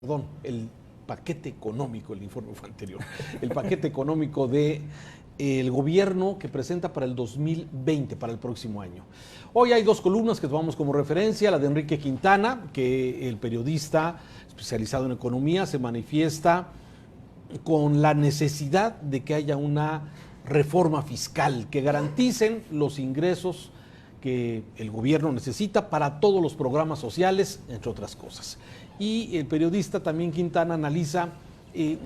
Perdón, el paquete económico, el informe fue anterior, el paquete económico de el gobierno que presenta para el 2020, para el próximo año. Hoy hay dos columnas que tomamos como referencia, la de Enrique Quintana, que el periodista especializado en economía se manifiesta con la necesidad de que haya una reforma fiscal que garanticen los ingresos que el gobierno necesita para todos los programas sociales, entre otras cosas. Y el periodista también Quintana analiza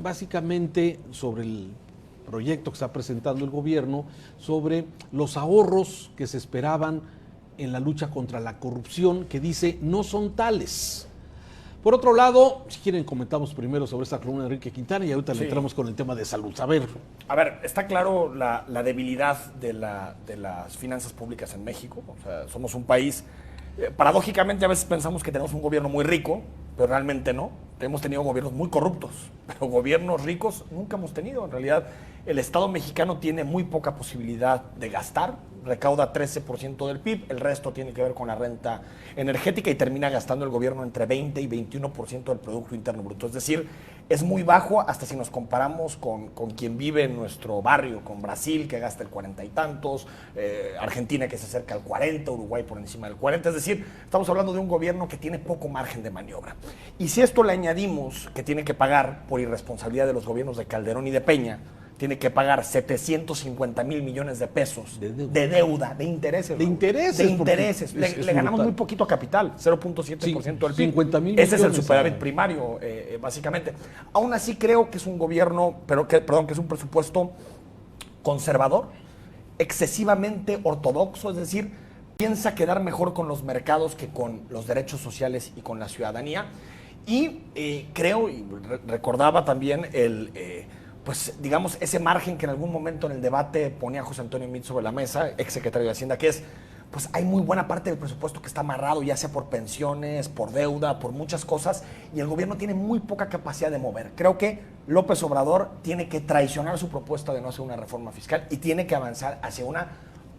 básicamente sobre el proyecto que está presentando el gobierno, sobre los ahorros que se esperaban en la lucha contra la corrupción, que dice no son tales. Por otro lado, si quieren comentamos primero sobre esta columna de Enrique Quintana y ahorita le entramos con el tema de salud. A ver, está claro la debilidad de las finanzas públicas en México. O sea, somos un país, paradójicamente a veces pensamos que tenemos un gobierno muy rico, pero realmente no. Hemos tenido gobiernos muy corruptos, pero gobiernos ricos nunca hemos tenido. En realidad, el Estado mexicano tiene muy poca posibilidad de gastar, recauda 13% del PIB, el resto tiene que ver con la renta energética y termina gastando el gobierno entre 20 y 21% del Producto Interno Bruto. Es decir, es muy bajo hasta si nos comparamos con quien vive en nuestro barrio, con Brasil, que gasta el 40 y tantos, Argentina, que se acerca al 40, Uruguay por encima del 40. Es decir, estamos hablando de un gobierno que tiene poco margen de maniobra. Y si esto le añadimos que tiene que pagar por irresponsabilidad de los gobiernos de Calderón y de Peña, tiene que pagar 750,000 millones de pesos de deuda, de intereses. De intereses. De intereses. Le ganamos muy poquito capital, 0.7% del PIB. 50,000 Ese es el millones, superávit primario, básicamente. Aún así creo que es un gobierno, que es un presupuesto conservador, excesivamente ortodoxo, es decir, piensa quedar mejor con los mercados que con los derechos sociales y con la ciudadanía. Y creo, y recordaba también pues digamos, ese margen que en algún momento en el debate ponía José Antonio Meade sobre la mesa, ex secretario de Hacienda, que es, pues hay muy buena parte del presupuesto que está amarrado, ya sea por pensiones, por deuda, por muchas cosas, y el gobierno tiene muy poca capacidad de mover. Creo que López Obrador tiene que traicionar su propuesta de no hacer una reforma fiscal y tiene que avanzar hacia una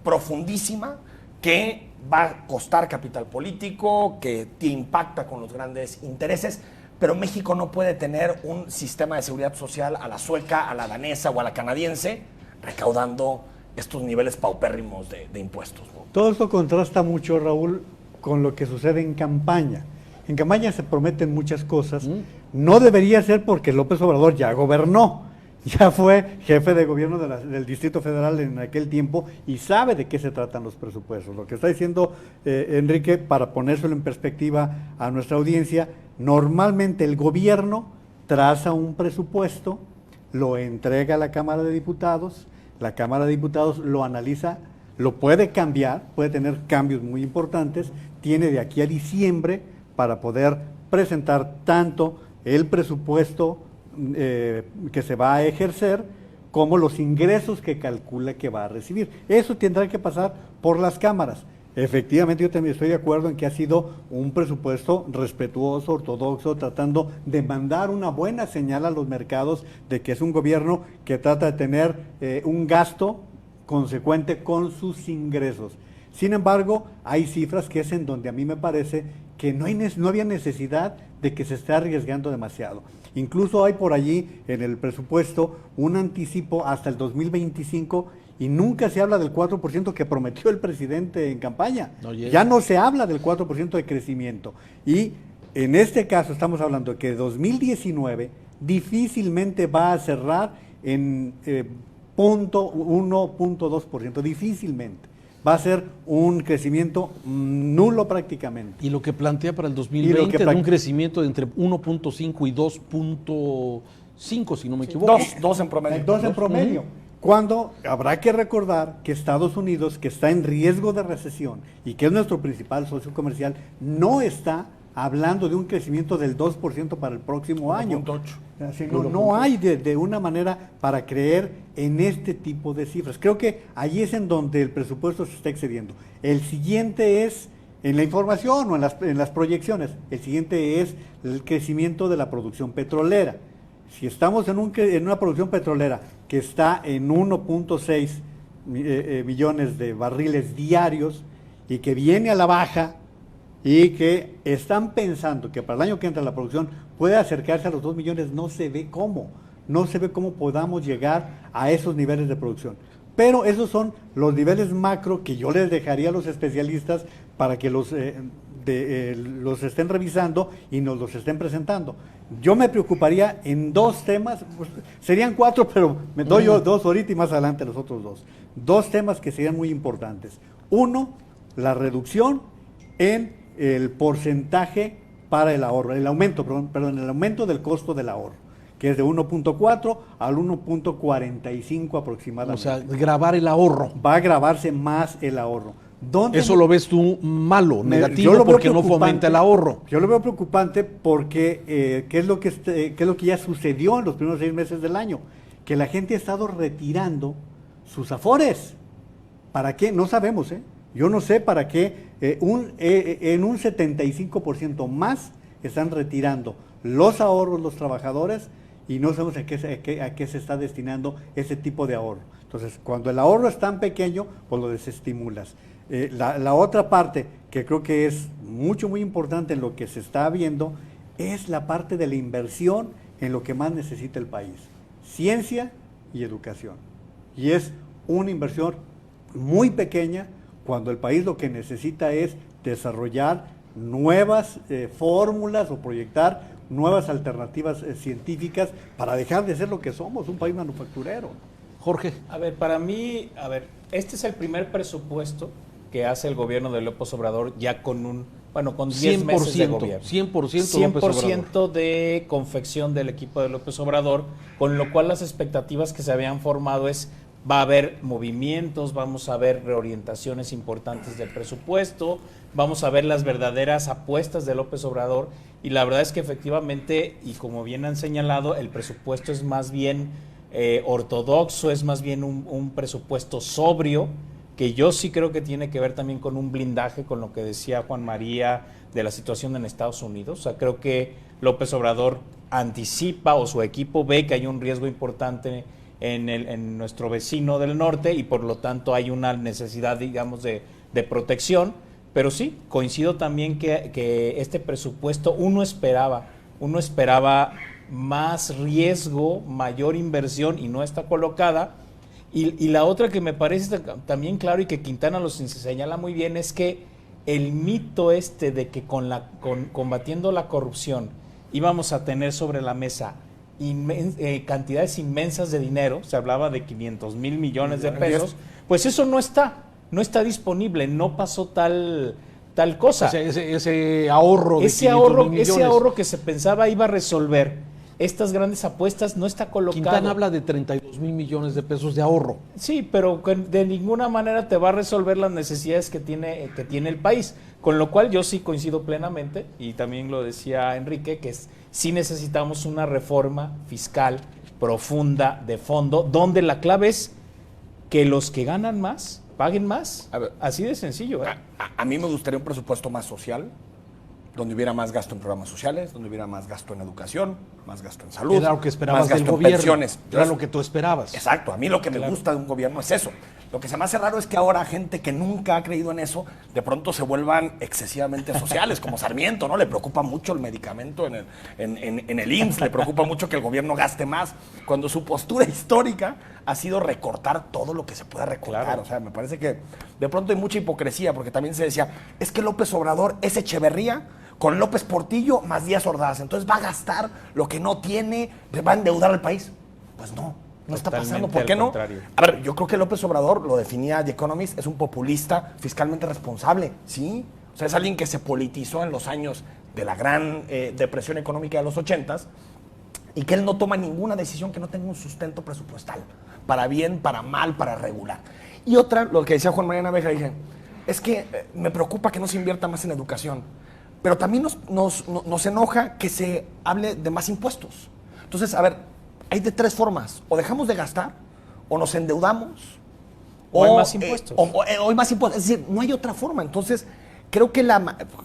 profundísima que va a costar capital político, que te impacta con los grandes intereses. Pero México no puede tener un sistema de seguridad social a la sueca, a la danesa o a la canadiense, recaudando estos niveles paupérrimos de impuestos, ¿no? Todo esto contrasta mucho, Raúl, con lo que sucede en campaña. En campaña se prometen muchas cosas. No debería ser porque López Obrador ya gobernó, ya fue jefe de gobierno del Distrito Federal en aquel tiempo y sabe de qué se tratan los presupuestos. Lo que está diciendo Enrique, para ponérselo en perspectiva a nuestra audiencia, normalmente el gobierno traza un presupuesto, lo entrega a la Cámara de Diputados, la Cámara de Diputados lo analiza, lo puede cambiar, puede tener cambios muy importantes, tiene de aquí a diciembre para poder presentar tanto el presupuesto que se va a ejercer como los ingresos que calcula que va a recibir. Eso tendrá que pasar por las cámaras. Efectivamente, yo también estoy de acuerdo en que ha sido un presupuesto respetuoso, ortodoxo, tratando de mandar una buena señal a los mercados de que es un gobierno que trata de tener un gasto consecuente con sus ingresos. Sin embargo, hay cifras que es en donde a mí me parece que no había necesidad de que se esté arriesgando demasiado. Incluso hay por allí en el presupuesto un anticipo hasta el 2025 y nunca se habla del 4% que prometió el presidente en campaña. Ya no se habla del 4% de crecimiento. Y en este caso estamos hablando de que 2019 difícilmente va a cerrar en 1.2%, difícilmente. Va a ser un crecimiento nulo prácticamente. Y lo que plantea para el 2020 es un crecimiento de entre 1.5 y 2.5, si no me equivoco. Dos en promedio. Dos en promedio. Cuando habrá que recordar que Estados Unidos, que está en riesgo de recesión y que es nuestro principal socio comercial, no está hablando de un crecimiento del 2% para el próximo año. 1.8. No hay de una manera para creer en este tipo de cifras. Creo que allí es en donde el presupuesto se está excediendo. El siguiente es, en la información o en las proyecciones, el siguiente es el crecimiento de la producción petrolera. Si estamos en una producción petrolera que está en 1.6 millones de barriles diarios y que viene a la baja y que están pensando que para el año que entra la producción puede acercarse a los 2 millones, no se ve cómo podamos llegar a esos niveles de producción. Pero esos son los niveles macro que yo les dejaría a los especialistas para que los estén revisando y nos los estén presentando. Yo me preocuparía en 2 temas, pues, serían 4, pero me doy yo 2 ahorita y más adelante los otros 2. 2 temas que serían muy importantes. Uno, la reducción en el porcentaje para el ahorro, el aumento del costo del ahorro, que es de 1.4 al 1.45 aproximadamente. O sea, grabar el ahorro. Va a grabarse más el ahorro. Eso lo ves tú malo, negativo, porque no fomenta el ahorro. Yo lo veo preocupante porque ¿qué es lo que ya sucedió en los primeros 6 meses del año? Que la gente ha estado retirando sus afores. ¿Para qué? No sabemos, ¿eh? Yo no sé para qué. En un 75% más están retirando los ahorros los trabajadores y no sabemos a qué se está destinando ese tipo de ahorro. Entonces, cuando el ahorro es tan pequeño, pues lo desestimulas. La otra parte que creo que es muy importante en lo que se está viendo es la parte de la inversión en lo que más necesita el país, ciencia y educación. Y es una inversión muy pequeña cuando el país lo que necesita es desarrollar nuevas fórmulas o proyectar nuevas alternativas científicas para dejar de ser lo que somos, un país manufacturero. Jorge. Para mí, este es el primer presupuesto que hace el gobierno de López Obrador ya con con 10 meses de gobierno. 100% de confección del equipo de López Obrador, con lo cual las expectativas que se habían formado va a haber movimientos, vamos a ver reorientaciones importantes del presupuesto, vamos a ver las verdaderas apuestas de López Obrador, y la verdad es que efectivamente, y como bien han señalado, el presupuesto es más bien ortodoxo, es más bien un presupuesto sobrio, que yo sí creo que tiene que ver también con un blindaje con lo que decía Juan María de la situación en Estados Unidos. O sea, creo que López Obrador anticipa, o su equipo ve que hay un riesgo importante en nuestro vecino del norte, y por lo tanto hay una necesidad, digamos, de protección. Pero sí, coincido también que este presupuesto uno esperaba más riesgo, mayor inversión, y no está colocada. Y la otra que me parece también claro, y que Quintana lo señala muy bien, es que el mito de que combatiendo la corrupción íbamos a tener sobre la mesa cantidades inmensas de dinero, se hablaba de 500,000 millones de pesos, pues eso no está disponible, no pasó tal cosa. O sea, ese ahorro de ese ahorro que se pensaba iba a resolver estas grandes apuestas no está colocado. Quintana habla de 32,000 millones de pesos de ahorro. Sí, pero de ninguna manera te va a resolver las necesidades que tiene el país. Con lo cual yo sí coincido plenamente, y también lo decía Enrique, que sí necesitamos una reforma fiscal profunda, de fondo, donde la clave es que los que ganan más paguen más. A ver, así de sencillo. A mí me gustaría un presupuesto más social, donde hubiera más gasto en programas sociales, donde hubiera más gasto en educación, más gasto en salud, era lo que esperabas más gasto del en gobierno. pensiones. Era lo que tú esperabas. Exacto, a mí lo que me gusta de un gobierno es eso. Lo que se me hace raro es que ahora gente que nunca ha creído en eso, de pronto se vuelvan excesivamente sociales, como Sarmiento, ¿no? Le preocupa mucho el medicamento en el IMSS, le preocupa mucho que el gobierno gaste más, cuando su postura histórica ha sido recortar todo lo que se pueda recortar. Claro. O sea, me parece que de pronto hay mucha hipocresía, porque también se decía, es que López Obrador es Echeverría con López Portillo más Díaz Ordaz, entonces va a gastar lo que no tiene, va a endeudar al país. Pues no está pasando. ¿Por qué no? Contrario. A ver, yo creo que López Obrador, lo definía The Economist, es un populista fiscalmente responsable, ¿sí? O sea, es alguien que se politizó en los años de la gran depresión económica de los 80s, y que él no toma ninguna decisión que no tenga un sustento presupuestal, para bien, para mal, para regular. Y otra, lo que decía Juan María Naveja, dije, es que me preocupa que no se invierta más en educación, pero también nos enoja que se hable de más impuestos. Entonces, a ver, hay de 3 formas: o dejamos de gastar, o nos endeudamos, o hay más impuestos. O hay más impuestos. Es decir, no hay otra forma. Entonces, creo que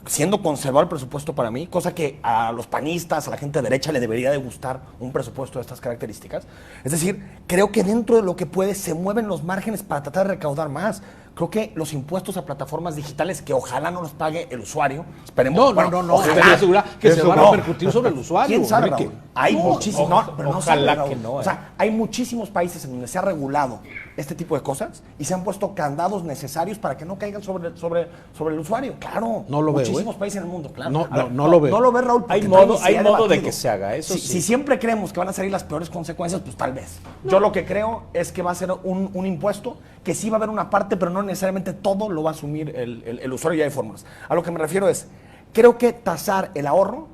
siendo conservador el presupuesto para mí, cosa que a los panistas, a la gente de derecha le debería de gustar un presupuesto de estas características, es decir, creo que dentro de lo que puede se mueven los márgenes para tratar de recaudar más. Creo que los impuestos a plataformas digitales, que ojalá no los pague el usuario, esperemos. No, ojalá. estoy segura que se va a repercutir sobre el usuario. ¿Quién sabe, Enrique? Raúl? Hay muchísimos, no, pero no ojalá sabe, Raúl. que no, O sea, hay muchísimos países en donde se ha regulado este tipo de cosas y se han puesto candados necesarios para que no caigan sobre el usuario. Claro. No lo veo, muchísimos países en el mundo, claro. No lo veo. No lo ve, Raúl. Hay porque modo, también se hay ha modo de debatido. que se haga, eso sí. Si siempre creemos que van a salir las peores consecuencias, pues tal vez. Yo lo que creo es que va a ser un impuesto que sí va a haber una parte, pero no necesariamente todo lo va a asumir el usuario, y hay fórmulas. A lo que me refiero es, creo que tasar el ahorro,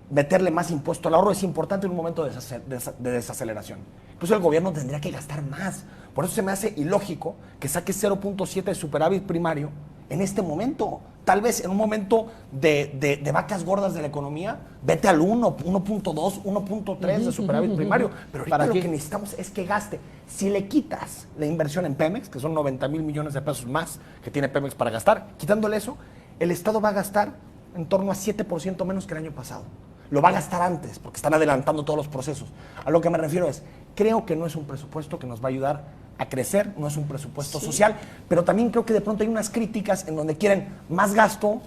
meterle más impuesto al ahorro es importante en un momento de desaceleración. Incluso el gobierno tendría que gastar más. Por eso se me hace ilógico que saque 0.7 de superávit primario en este momento. Tal vez en un momento de vacas gordas de la economía, vete al 1, 1.2, 1.3 de superávit primario. Pero ahorita lo que necesitamos es que gaste. Si le quitas la inversión en Pemex, que son 90,000 millones de pesos más que tiene Pemex para gastar, quitándole eso, el Estado va a gastar en torno a 7% menos que el año pasado. Lo va a gastar antes, porque están adelantando todos los procesos. A lo que me refiero es, creo que no es un presupuesto que nos va a ayudar a crecer, no es un presupuesto social, pero también creo que de pronto hay unas críticas en donde quieren más gasto,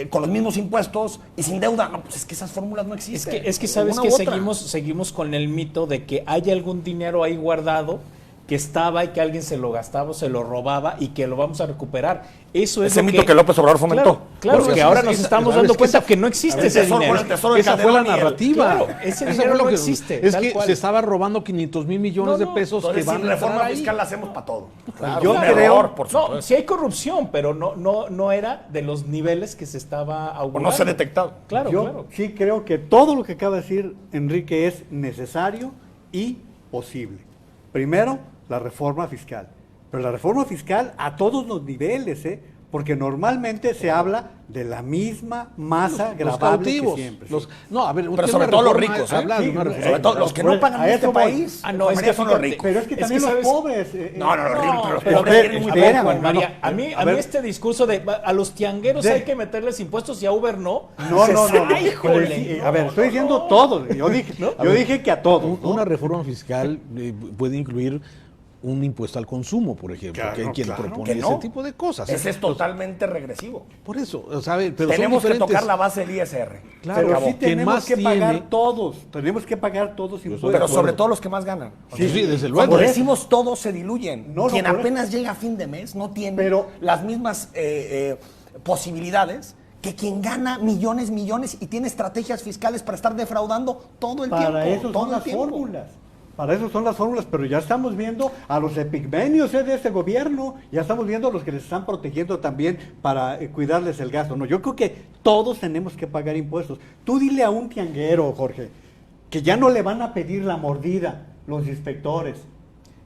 con los mismos impuestos y sin deuda. No, pues es que esas fórmulas no existen. Es que sabes que seguimos con el mito de que hay algún dinero ahí guardado que estaba y que alguien se lo gastaba o se lo robaba y que lo vamos a recuperar. Eso es ese mito que López Obrador fomentó. Claro, porque ahora nos estamos dando cuenta que no existe ese dinero. Esa fue la narrativa. Claro, ese dinero no existe. Es que se estaba robando 500,000 millones de pesos que van a reforma ahí. fiscal la hacemos para todo. Claro, Yo creo, por supuesto. no, sí hay corrupción, pero no era de los niveles que se estaba augurando. O no se ha detectado. Claro, Yo claro. sí creo que todo lo que acaba de decir Enrique es necesario y posible. Primero, la reforma fiscal. Pero la reforma fiscal a todos los niveles, porque normalmente se habla de la misma masa gravable que siempre. Pero sobre todo los ricos, sobre todo los que no pagan en este país. No, es que son los ricos. Pero es que también los pobres. No, los pero pobres. Juan María, a mí este discurso de a los tiangueros hay que meterles impuestos y a Uber no. No. Híjole. A ver, estoy diciendo todos. Yo dije que a todos. Una reforma fiscal puede incluir un impuesto al consumo, por ejemplo, Claro, que hay quien claro. propone Que no. ese tipo de cosas. Ese es totalmente regresivo. Por eso, ¿sabe? Pero Tenemos son que tocar diferentes. la base del ISR. Claro, Pero sí quien tenemos más que pagar tiene- todos. Tenemos que pagar todos impuestos. Pero sobre todo los que más ganan. Sí, desde luego. Cuando decimos todos se diluyen. No, Quien por apenas llega a fin de mes no tiene Pero- las mismas posibilidades que quien gana millones y tiene estrategias fiscales para estar defraudando todo el tiempo. Para eso todo son el las tiempo. fórmulas. Para eso son las fórmulas, pero ya estamos viendo a los epigmenios de este gobierno, ya estamos viendo a los que les están protegiendo también para cuidarles el gasto. No, yo creo que todos tenemos que pagar impuestos. Tú dile a un tianguero, Jorge, que ya no le van a pedir la mordida los inspectores.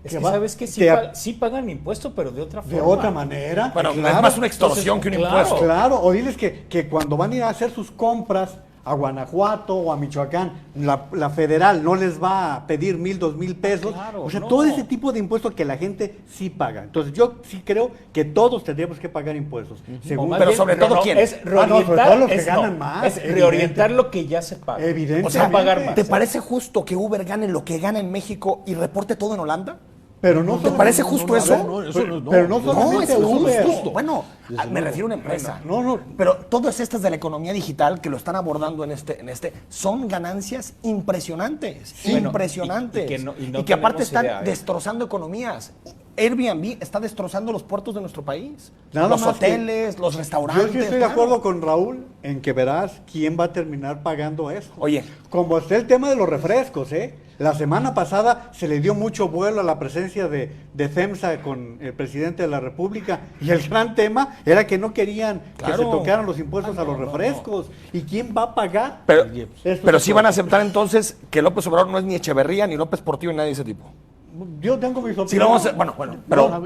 Es que sabes que sí pagan impuestos, pero de otra forma. De otra manera. Bueno, claro. es más una extorsión que un impuesto. Claro, o diles que cuando van a ir a hacer sus compras a Guanajuato o a Michoacán, la federal no les va a pedir 1,000, 2,000 pesos. Claro, o sea, no. todo ese tipo de impuestos que la gente sí paga. Entonces yo sí creo que todos tendríamos que pagar impuestos. Según Pero sobre todo, ¿quién? Es sobre todo los que ganan más, Es reorientar lo que ya se paga. Evidentemente. O sea, pagar más. ¿te parece justo que Uber gane lo que gana en México y reporte todo en Holanda? Pero no ¿Te parece justo eso? Pero no No, solamente es Uber. justo. Bueno, me refiero a una empresa. No. Pero todas estas de la economía digital que lo están abordando en este son ganancias impresionantes. Bueno, impresionantes. y que aparte tenemos están idea, destrozando economías. Airbnb está destrozando los puertos de nuestro país. Nada los más que hoteles, los restaurantes. Yo sí estoy de acuerdo con Raúl en que verás quién va a terminar pagando eso. Oye. Como está el tema de los refrescos, La semana pasada se le dio mucho vuelo a la presencia de FEMSA con el presidente de la República y el gran tema era que no querían que se tocaran los impuestos a los refrescos. ¿Y quién va a pagar? Pero sí van a aceptar entonces que López Obrador no es ni Echeverría, ni López Portillo, ni nadie de ese tipo. Yo tengo mis opiniones. Sí, vamos a, bueno, pero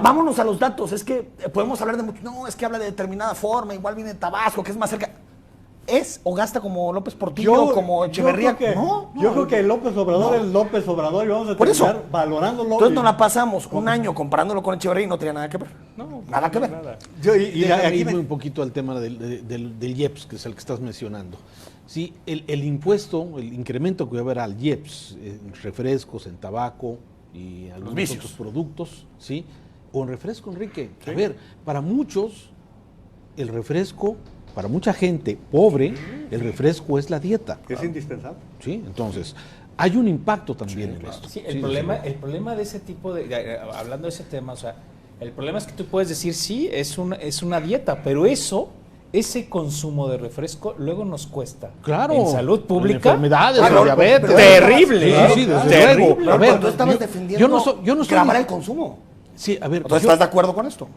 vámonos a los datos. Es que podemos hablar de mucho. No, es que habla de determinada forma. Igual viene de Tabasco, que es más cerca. ¿Es o gasta como López Portillo, como Echeverría? Yo creo que López Obrador es López Obrador y vamos a terminar valorándolo. Entonces nos la pasamos un año comparándolo con Echeverría y no tenía nada que ver. No, nada que ver. Déjame irme un poquito al tema del IEPS, que es el que estás mencionando. Sí, el impuesto, el incremento que va a haber al IEPS en refrescos, en tabaco y algunos otros productos, ¿sí? con refresco, Enrique. A ver, para muchos, el refresco, para mucha gente pobre, el refresco es la dieta. Es indispensable. Sí, entonces, hay un impacto también en esto. Sí, el problema de ese tipo de, hablando de ese tema, o sea, el problema es que tú puedes decir, sí, es una dieta, pero ese consumo de refresco luego nos cuesta. Claro. En salud pública. Enfermedades, diabetes. Terrible. Sí, desde luego. A ver, tú estabas defendiendo yo no grabar el consumo. Sí, a ver. ¿Tú estás de acuerdo con esto?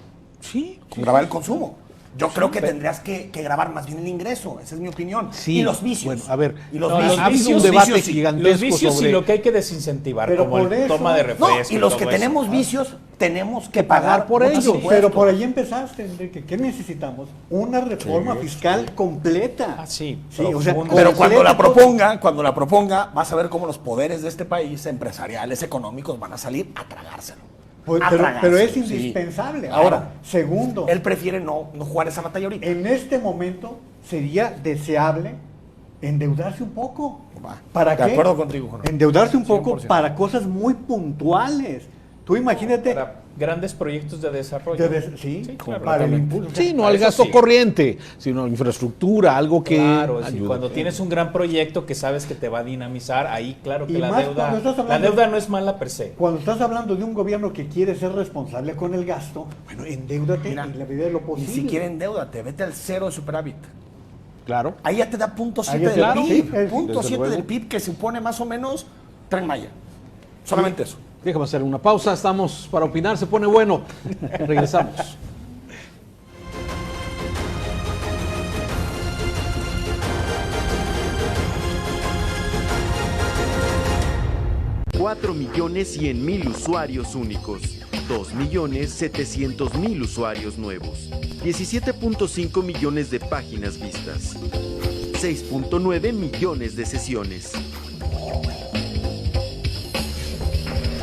Sí. Con grabar el consumo. Yo creo que tendrías que grabar más bien el ingreso, esa es mi opinión. Sí. Y los vicios. Bueno, a ver, y los ha habido un debate gigantesco los vicios sobre... y lo que hay que desincentivar, pero como el toma de refresco. No, y los que tenemos vicios, tenemos que pagar por muchos ello. impuestos. Pero por ahí empezaste, Enrique. ¿Qué necesitamos? Una reforma fiscal completa. Ah, sí. Sí, o sea, Pero cuando la completa. proponga, vas a ver cómo los poderes de este país, empresariales, económicos, van a salir a tragárselo. Pues, pero es indispensable. Sí. Ahora, segundo, Él prefiere no jugar esa batalla ahorita. en este momento sería deseable endeudarse un poco. Va. ¿Para De qué? acuerdo contigo, Juan. Endeudarse un poco 100%. para cosas muy puntuales. Tú imagínate. Para grandes proyectos de desarrollo. Sí, claro, para el totalmente. impulso. Sí, no al Eso gasto sí. corriente, sino infraestructura, algo que Claro, sí, ayude. cuando tienes un gran proyecto que sabes que te va a dinamizar, ahí claro que Y la más deuda, cuando estás la hablando- deuda no es mala per se. Cuando estás hablando de un gobierno que quiere ser responsable con el gasto, bueno, endeúdate Mira, en la medida de lo Ni posible. siquiera endeudate, vete al cero de superávit. Claro. Ahí ya te da punto 7 Ahí del claro, PIB. sí, Punto desde 7 luego. del PIB que supone más o menos Tren Maya. Solamente eso. Déjame hacer una pausa, estamos para opinar, se pone bueno. Regresamos. $4.100.000 usuarios únicos, 2.700.000 usuarios nuevos, 17.5 millones de páginas vistas, 6.9 millones de sesiones.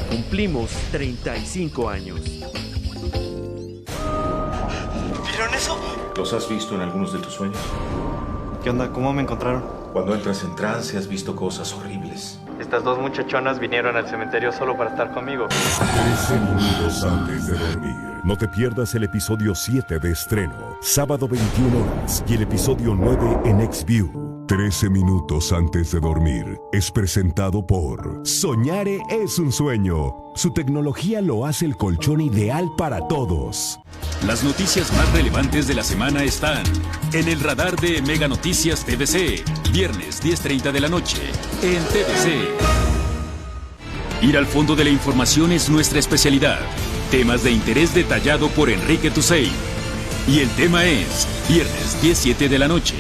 Cumplimos 35 años. ¿Vieron eso? ¿Los has visto en algunos de tus sueños? ¿Qué onda? ¿Cómo me encontraron? Cuando entras en trance has visto cosas horribles. Estas dos muchachonas vinieron al cementerio solo para estar conmigo. 13 minutos antes de dormir. No te pierdas el episodio 7 de estreno, sábado 21 horas, y el episodio 9 en XView. 13 minutos antes de dormir es presentado por Soñare es un sueño. Su tecnología lo hace el colchón ideal para todos. Las noticias más relevantes de la semana están en el radar de Mega Noticias TVC, viernes 10:30 de la noche, en TVC. Ir al fondo de la información es nuestra especialidad. Temas de interés detallado por Enrique Tucey. Y el tema es viernes 17 de la noche.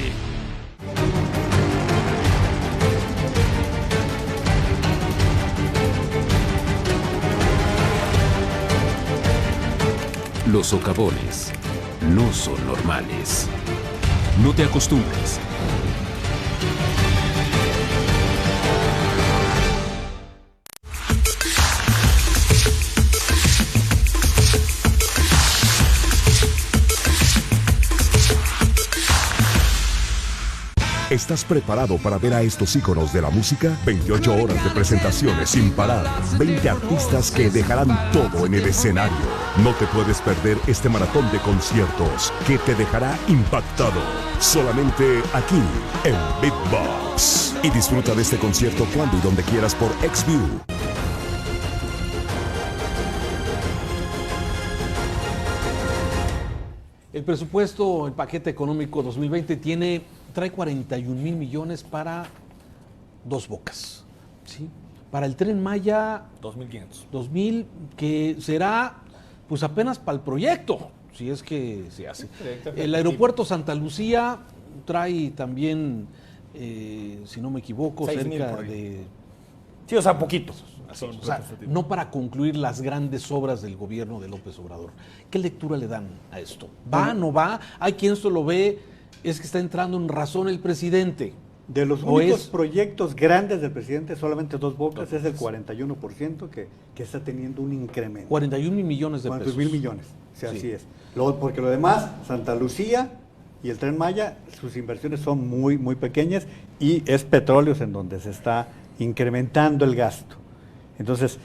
Los socavones no son normales. No te acostumbres. ¿Estás preparado para ver a estos íconos de la música? 28 horas de presentaciones sin parar. 20 artistas que dejarán todo en el escenario. No te puedes perder este maratón de conciertos que te dejará impactado. Solamente aquí en Beatbox. Y disfruta de este concierto cuando y donde quieras por XView. El presupuesto, el paquete económico 2020 trae 41,000 millones para Dos Bocas, ¿sí? Para el Tren Maya 2.500. 2,000, que será pues apenas para el proyecto, si es que se hace. El aeropuerto Santa Lucía trae también, si no me equivoco, 6,000 cerca por ahí. de... Sí, o sea, poquitos. O sea, no para concluir las grandes obras del gobierno de López Obrador. ¿Qué lectura le dan a esto? ¿Va, no va? Hay quien esto lo ve, es que está entrando en razón el presidente. De los ¿O únicos es? proyectos grandes del presidente, solamente Dos Bocas es el 41% que está teniendo un incremento. 41 millones de 41 pesos. mil millones, o sea, Sí. así es. Porque lo demás, Santa Lucía y el Tren Maya, sus inversiones son muy, muy pequeñas y es petróleos en donde se está incrementando el gasto. Entonces,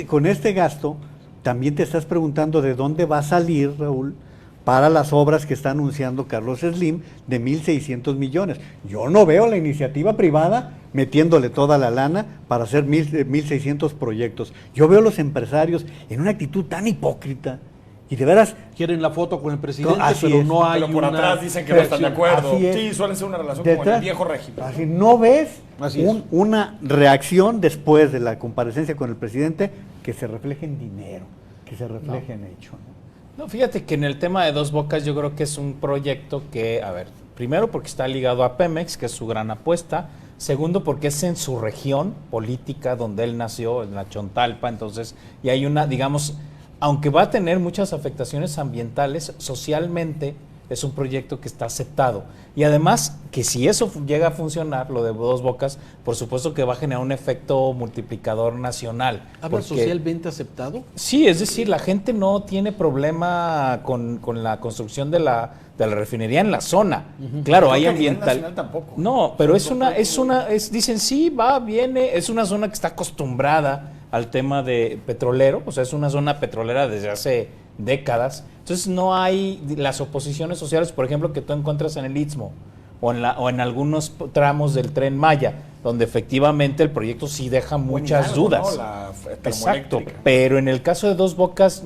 con este gasto también te estás preguntando de dónde va a salir, Raúl, para las obras que está anunciando Carlos Slim de 1.600 millones. Yo no veo la iniciativa privada metiéndole toda la lana para hacer 1.600 proyectos. Yo veo a los empresarios en una actitud tan hipócrita. Y de veras... Quieren la foto con el presidente, pero es, no hay pero por una... atrás dicen que no están de acuerdo. Así es. Sí, suele ser una relación Detrás, como en el viejo régimen. Así, no ves Así es. una reacción después de la comparecencia con el presidente que se refleje en dinero, que se refleje en hecho, ¿no? No, fíjate que en el tema de Dos Bocas yo creo que es un proyecto que, a ver, primero porque está ligado a Pemex, que es su gran apuesta. Segundo, porque es en su región política donde él nació, en la Chontalpa. Entonces, y hay una, digamos, aunque va a tener muchas afectaciones ambientales, socialmente es un proyecto que está aceptado. Y además, que si eso llega a funcionar, lo de Dos Bocas, por supuesto que va a generar un efecto multiplicador nacional. ¿Habla socialmente aceptado? Sí, es decir, la gente no tiene problema con la construcción de la refinería en la zona. Claro, hay ambiental. Tampoco. No, pero dicen sí, va, viene, es una zona que está acostumbrada al tema de petrolero, o sea, es una zona petrolera desde hace décadas. Entonces no hay las oposiciones sociales, por ejemplo, que tú encuentras en el Istmo o en algunos tramos del Tren Maya, donde efectivamente el proyecto sí deja muchas dudas. ¿No? Exacto, pero en el caso de Dos Bocas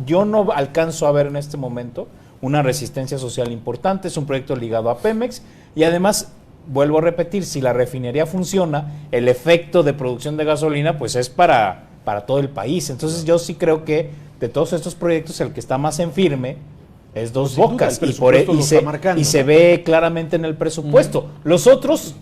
yo no alcanzo a ver en este momento una resistencia social importante. Es un proyecto ligado a Pemex y además, vuelvo a repetir, si la refinería funciona, el efecto de producción de gasolina pues es para todo el país. Entonces yo sí creo que de todos estos proyectos el que está más en firme es Dos Bocas y se ve claramente en el presupuesto. Los otros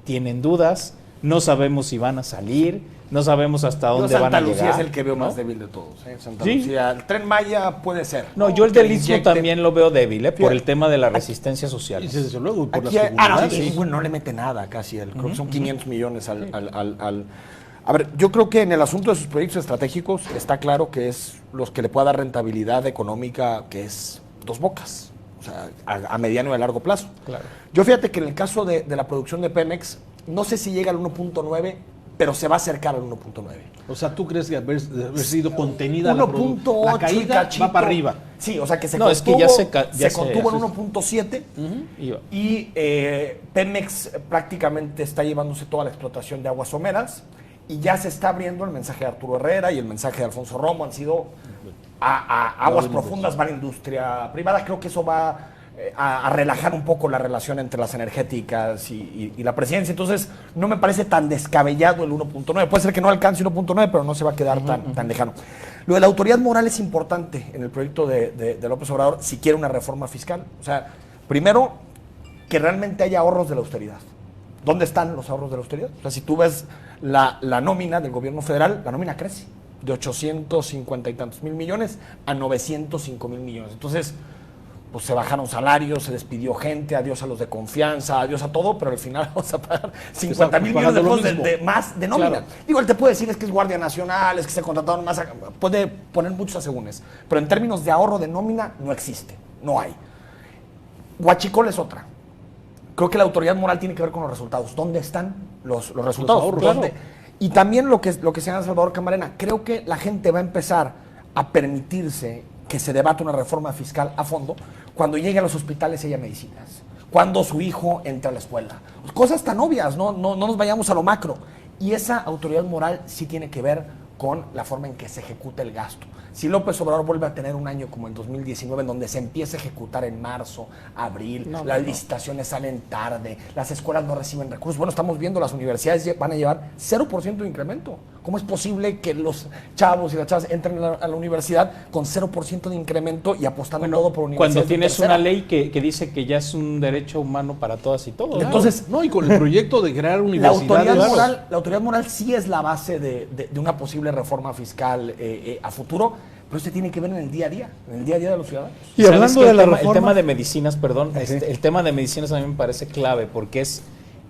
tienen dudas, no sabemos si van a salir, no sabemos hasta dónde van a llegar. Santa Lucía es el que veo más débil de todos. Santa Lucía, el Tren Maya puede ser. No, yo el del Istmo también lo veo débil, por el tema de la resistencia social. Y desde luego, por aquí la seguridad. bueno, no le mete nada casi, creo que son 500 millones al... A ver, yo creo que en el asunto de sus proyectos estratégicos está claro que es los que le pueda dar rentabilidad económica, que es Dos Bocas, o sea, a mediano y a largo plazo. Claro. Yo fíjate que en el caso de la producción de Pemex, no sé si llega al 1.9, pero se va a acercar al 1.9. O sea, ¿tú crees que haber sido contenida 1.8 la caída va para arriba? Sí, o sea que se contuvo, es que ya se contuvo en 1.7 y Pemex prácticamente está llevándose toda la explotación de aguas someras y ya se está abriendo el mensaje de Arturo Herrera y el mensaje de Alfonso Romo, han sido a aguas profundas, va la industria privada. Creo que eso va a relajar un poco la relación entre las energéticas y la presidencia. Entonces, no me parece tan descabellado el 1.9. Puede ser que no alcance 1.9, pero no se va a quedar tan lejano. Lo de la autoridad moral es importante en el proyecto de López Obrador si quiere una reforma fiscal. O sea, primero, que realmente haya ahorros de la austeridad. ¿Dónde están los ahorros de la austeridad? O sea, si tú ves la nómina del gobierno federal, la nómina crece de 850 y tantos mil millones a 905 mil millones. Entonces, pues se bajaron salarios, se despidió gente, adiós a los de confianza, adiós a todo, pero al final vamos a pagar 50 mil millones de más de nómina. Claro. Digo, él te puede decir es que es Guardia Nacional, es que se contrataron más, puede poner muchos asegúnes, pero en términos de ahorro de nómina no existe, no hay. Huachicol es otra. Creo que la autoridad moral tiene que ver con los resultados. ¿Dónde están los resultados? Los ahorros, claro. Y también lo que señala Salvador Camarena, creo que la gente va a empezar a permitirse que se debata una reforma fiscal a fondo cuando llegue a los hospitales y haya medicinas, cuando su hijo entre a la escuela. Cosas tan obvias, no nos vayamos a lo macro. Y esa autoridad moral sí tiene que ver con la forma en que se ejecuta el gasto. Si López Obrador vuelve a tener un año como el 2019, en donde se empieza a ejecutar en marzo, abril, las licitaciones salen tarde, las escuelas no reciben recursos. Bueno, estamos viendo, las universidades van a llevar 0% de incremento. ¿Cómo es posible que los chavos y las chavas entren a la universidad con 0% de incremento y apostando todo por universidades? Cuando tienes una ley que dice que ya es un derecho humano para todas y todos. Entonces, y con el proyecto de crear universidades. La autoridad moral sí es la base de una posible reforma fiscal a futuro, pero este tiene que ver en el día a día de los ciudadanos. Y hablando de la reforma, el tema de medicinas, perdón, el tema de medicinas a mí me parece clave porque es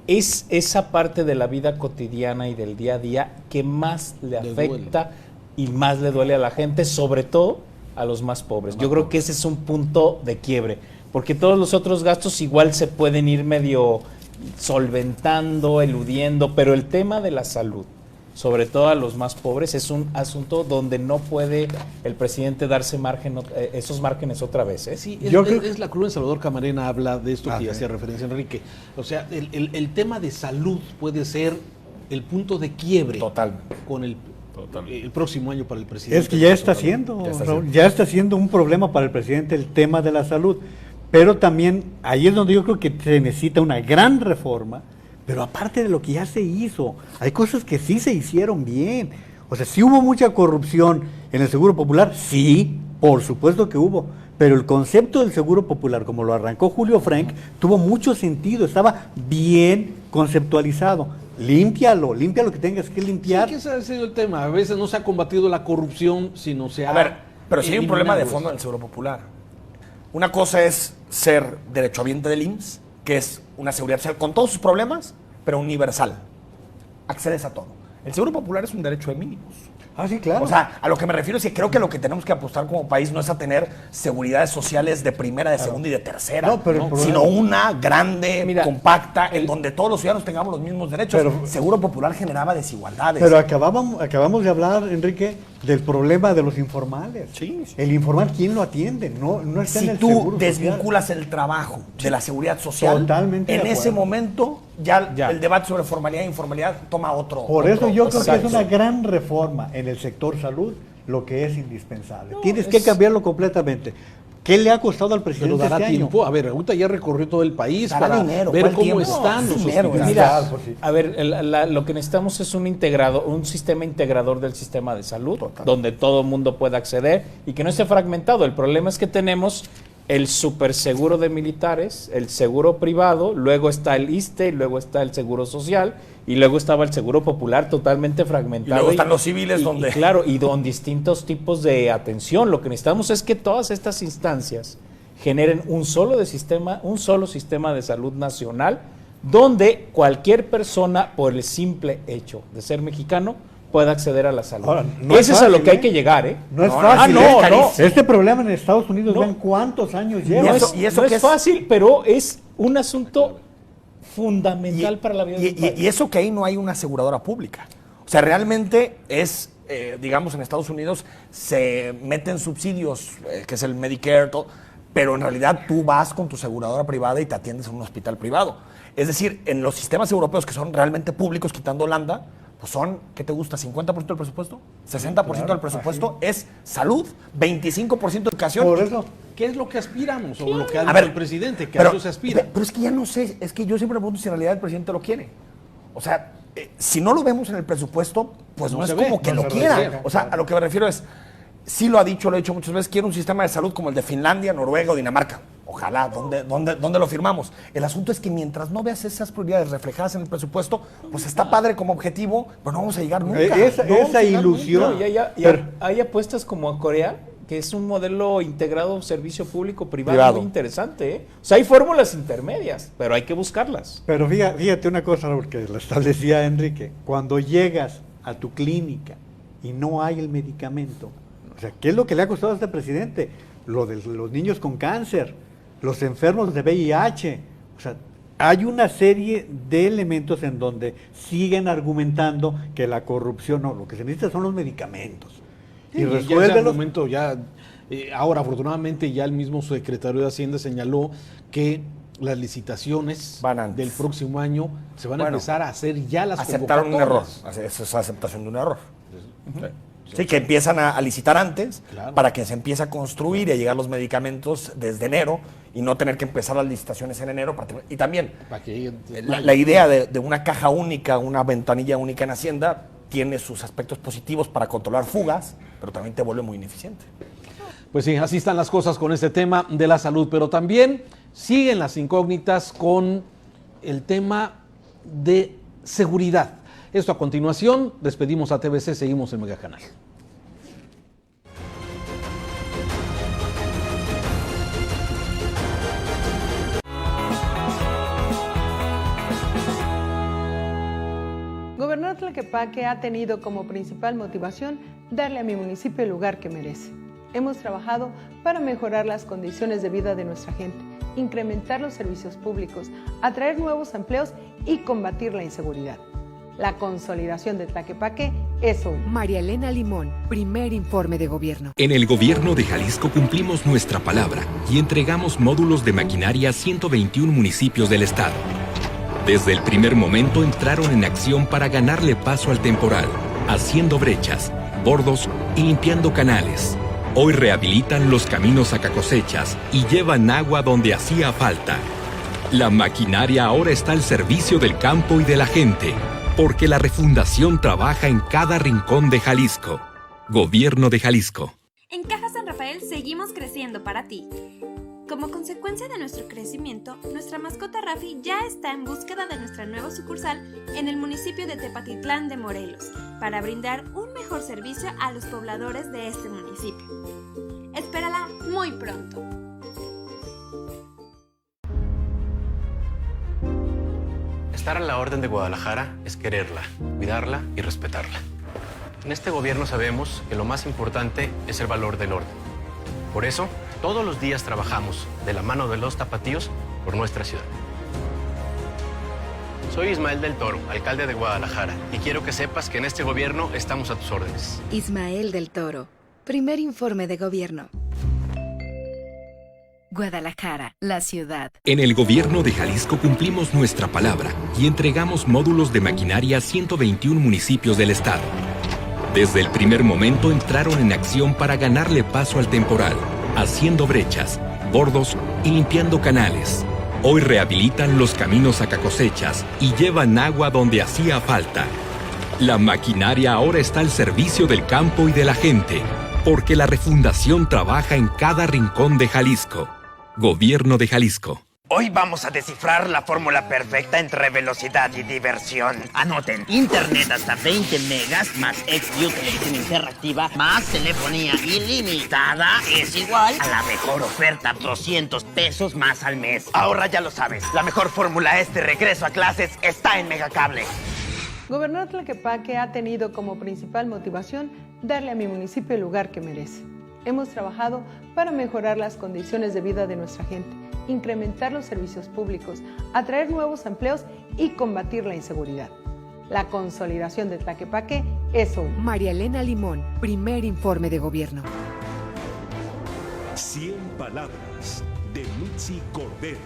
esa parte de la vida cotidiana y del día a día que más le afecta y más le duele a la gente, sobre todo a los más pobres. Yo creo que ese es un punto de quiebre, porque todos los otros gastos igual se pueden ir medio solventando, eludiendo, pero el tema de la salud, sobre todo a los más pobres, es un asunto donde no puede el presidente darse esos márgenes otra vez. Sí, es la cruz. Salvador Camarena habla de esto que hacía referencia Enrique. O sea, el tema de salud puede ser el punto de quiebre con el próximo año para el presidente. Es que ya está siendo un problema para el presidente el tema de la salud, pero también ahí es donde yo creo que se necesita una gran reforma. Pero aparte de lo que ya se hizo, hay cosas que sí se hicieron bien. O sea, sí hubo mucha corrupción en el Seguro Popular, sí, por supuesto que hubo. Pero el concepto del Seguro Popular, como lo arrancó Julio Frenk, tuvo mucho sentido, estaba bien conceptualizado. Límpialo que tengas que limpiar. Sí, que ese ha sido el tema. A veces no se ha combatido la corrupción, sino se ha... A ver, pero sí hay un problema de fondo en el Seguro Popular. Una cosa es ser derechohabiente del IMSS, que es una seguridad social con todos sus problemas, pero universal. Accedes a todo. El Seguro Popular es un derecho de mínimos. Ah, sí, claro. O sea, a lo que me refiero es que creo que lo que tenemos que apostar como país no es a tener seguridades sociales de primera, de segunda y de tercera, sino una grande, compacta, en donde todos los ciudadanos tengamos los mismos derechos. Pero, Seguro Popular generaba desigualdades. Pero acabamos de hablar, Enrique, del problema de los informales. Sí. El informal, ¿quién lo atiende? No está en el Seguro Social. Si tú desvinculas el trabajo de la seguridad social, totalmente en ese momento ya el debate sobre formalidad e informalidad toma otro. Por eso yo creo que es una gran reforma en el sector salud lo que es indispensable. Tienes que cambiarlo completamente. ¿Qué le ha costado al presidente? Pero dará tiempo. A ver, ahorita ya recorrió todo el país para ver cómo están los hospitales. Mira, a ver, lo que necesitamos es un sistema integrador del sistema de salud, donde todo el mundo pueda acceder y que no esté fragmentado. El problema es que tenemos el superseguro de militares, el seguro privado, luego está el ISSSTE, luego está el seguro social y luego estaba el seguro popular totalmente fragmentado. Y luego están los civiles donde... Claro, y con distintos tipos de atención. Lo que necesitamos es que todas estas instancias generen un solo sistema de salud nacional donde cualquier persona, por el simple hecho de ser mexicano, pueda acceder a la salud. Ahora, ese es a lo que hay que llegar, ¿eh? No es fácil. Este problema en Estados Unidos, ¿ven cuántos años lleva? Y eso no es fácil, pero es un asunto fundamental para la vida del país. Y eso que ahí no hay una aseguradora pública. O sea, realmente es, digamos, en Estados Unidos se meten subsidios, que es el Medicare, todo, pero en realidad tú vas con tu aseguradora privada y te atiendes en un hospital privado. Es decir, en los sistemas europeos que son realmente públicos, quitando Holanda, pues son, ¿qué te gusta? ¿50% del presupuesto? ¿60% del presupuesto es salud? ¿25% educación? Por eso. ¿Qué es lo que aspiramos? O lo que ha dicho el presidente, que a eso se aspira. Pero es que ya no sé, es que yo siempre me pregunto si en realidad el presidente lo quiere. O sea, si no lo vemos en el presupuesto, pues no es como que lo quiera. O sea, a lo que me refiero es, sí lo ha dicho, lo he dicho muchas veces, quiero un sistema de salud como el de Finlandia, Noruega o Dinamarca. Ojalá, ¿dónde lo firmamos? El asunto es que mientras no veas esas prioridades reflejadas en el presupuesto, pues está padre como objetivo, pero no vamos a llegar nunca. Esa ilusión. Hay apuestas como Corea, que es un modelo integrado servicio público-privado muy interesante, ¿eh? O sea, hay fórmulas intermedias, pero hay que buscarlas. Pero fíjate una cosa, Raúl, que lo establecía Enrique. Cuando llegas a tu clínica y no hay el medicamento, o sea, ¿qué es lo que le ha costado a este presidente? Lo de los niños con cáncer, los enfermos de VIH, o sea, hay una serie de elementos en donde siguen argumentando que la corrupción, no, lo que se necesita son los medicamentos. Sí, y resuélvelos. Ahora, afortunadamente, ya el mismo secretario de Hacienda señaló que las licitaciones del próximo año se van a empezar a hacer ya las aceptaron un error, esa es aceptación de un error. Sí, que empiezan a licitar antes para que se empiece a construir y a llegar los medicamentos desde enero y no tener que empezar las licitaciones en enero. Y también la idea de una caja única, una ventanilla única en Hacienda tiene sus aspectos positivos para controlar fugas, pero también te vuelve muy ineficiente. Pues sí, así están las cosas con este tema de la salud, pero también siguen las incógnitas con el tema de seguridad. Esto a continuación, despedimos a TVC, seguimos en Megacanal. Gobernar Tlaquepaque ha tenido como principal motivación darle a mi municipio el lugar que merece. Hemos trabajado para mejorar las condiciones de vida de nuestra gente, incrementar los servicios públicos, atraer nuevos empleos y combatir la inseguridad. La consolidación de Tlaquepaque es hoy. María Elena Limón, primer informe de gobierno. En el gobierno de Jalisco cumplimos nuestra palabra y entregamos módulos de maquinaria a 121 municipios del estado. Desde el primer momento entraron en acción para ganarle paso al temporal, haciendo brechas, bordos y limpiando canales. Hoy rehabilitan los caminos a cosechas y llevan agua donde hacía falta. La maquinaria ahora está al servicio del campo y de la gente, porque la refundación trabaja en cada rincón de Jalisco. Gobierno de Jalisco. En Caja San Rafael seguimos creciendo para ti. Como consecuencia de nuestro crecimiento, nuestra mascota Rafi ya está en búsqueda de nuestra nueva sucursal en el municipio de Tepatitlán de Morelos, para brindar un mejor servicio a los pobladores de este municipio. Espérala muy pronto. Estar a la orden de Guadalajara es quererla, cuidarla y respetarla. En este gobierno sabemos que lo más importante es el valor del orden. Por eso, todos los días trabajamos de la mano de los tapatíos por nuestra ciudad. Soy Ismael del Toro, alcalde de Guadalajara, y quiero que sepas que en este gobierno estamos a tus órdenes. Ismael del Toro, primer informe de gobierno. Guadalajara, la ciudad. En el gobierno de Jalisco cumplimos nuestra palabra y entregamos módulos de maquinaria a 121 municipios del estado. Desde el primer momento entraron en acción para ganarle paso al temporal, haciendo brechas, bordos y limpiando canales. Hoy rehabilitan los caminos a cosechas y llevan agua donde hacía falta. La maquinaria ahora está al servicio del campo y de la gente, porque la refundación trabaja en cada rincón de Jalisco. Gobierno de Jalisco. Hoy vamos a descifrar la fórmula perfecta entre velocidad y diversión. Anoten, internet hasta 20 megas más XView televisión interactiva más telefonía ilimitada es igual a la mejor oferta, 200 pesos más al mes. Ahora ya lo sabes, la mejor fórmula de regreso a clases está en Megacable. Gobernar Tlaquepaque ha tenido como principal motivación darle a mi municipio el lugar que merece. Hemos trabajado para mejorar las condiciones de vida de nuestra gente, incrementar los servicios públicos, atraer nuevos empleos y combatir la inseguridad. La consolidación de Tlaquepaque es hoy. María Elena Limón, primer informe de gobierno. 100 palabras de Mitzi Cordero.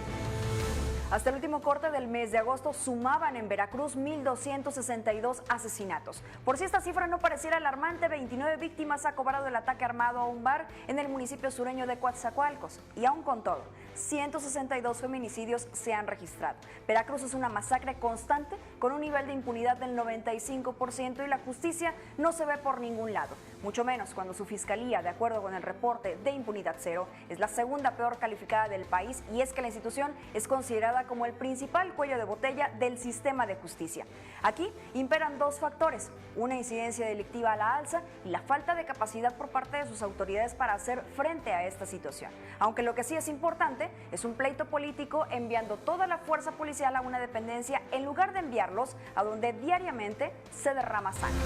Hasta el último corte del mes de agosto sumaban en Veracruz 1,262 asesinatos. Por si esta cifra no pareciera alarmante, 29 víctimas ha cobrado el ataque armado a un bar en el municipio sureño de Coatzacoalcos. Y aún con todo, 162 feminicidios se han registrado. Veracruz es una masacre constante con un nivel de impunidad del 95% y la justicia no se ve por ningún lado. Mucho menos cuando su fiscalía, de acuerdo con el reporte de Impunidad Cero, es la segunda peor calificada del país, y es que la institución es considerada como el principal cuello de botella del sistema de justicia. Aquí imperan dos factores: una incidencia delictiva a la alza y la falta de capacidad por parte de sus autoridades para hacer frente a esta situación. Aunque lo que sí es importante es un pleito político enviando toda la fuerza policial a una dependencia en lugar de enviarlos a donde diariamente se derrama sangre.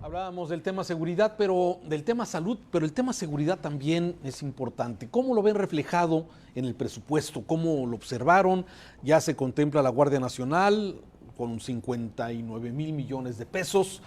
Hablábamos del tema seguridad, pero del tema salud, pero el tema seguridad también es importante. ¿Cómo lo ven reflejado en el presupuesto? ¿Cómo lo observaron? Ya se contempla la Guardia Nacional con 59 mil millones de pesos,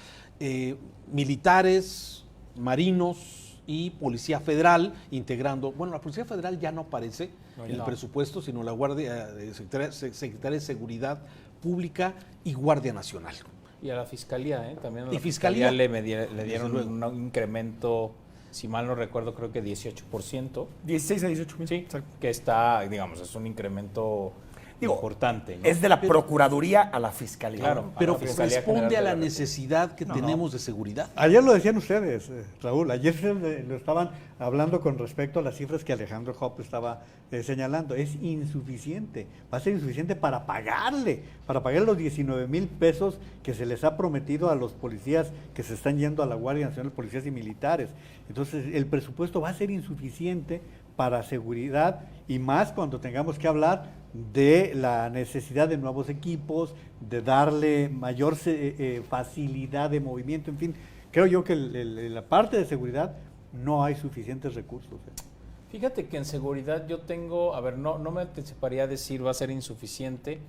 militares, marinos y Policía Federal integrando. Bueno, la Policía Federal ya no aparece en el presupuesto, sino la Guardia Secretaría de Seguridad Pública y Guardia Nacional. Y a la Fiscalía, también a la Fiscalía le dieron un incremento, si mal no recuerdo, creo que 18%. 16 a 18 mil. Sí, exacto. Que está, digamos, es un incremento importante, ¿no? Es de la Procuraduría a la Fiscalía. Claro, pero responde a la necesidad que tenemos de seguridad. Ayer lo decían ustedes, Raúl, ayer lo estaban hablando con respecto a las cifras que Alejandro Hoppe estaba señalando. Es insuficiente, va a ser insuficiente para pagar los 19 mil pesos que se les ha prometido a los policías que se están yendo a la Guardia Nacional, policías y militares. Entonces, el presupuesto va a ser insuficiente para seguridad, y más cuando tengamos que hablar de la necesidad de nuevos equipos, de darle mayor facilidad de movimiento, en fin. Creo yo que la parte de seguridad no hay suficientes recursos. Fíjate que en seguridad yo tengo, no me anticiparía a decir va a ser insuficiente,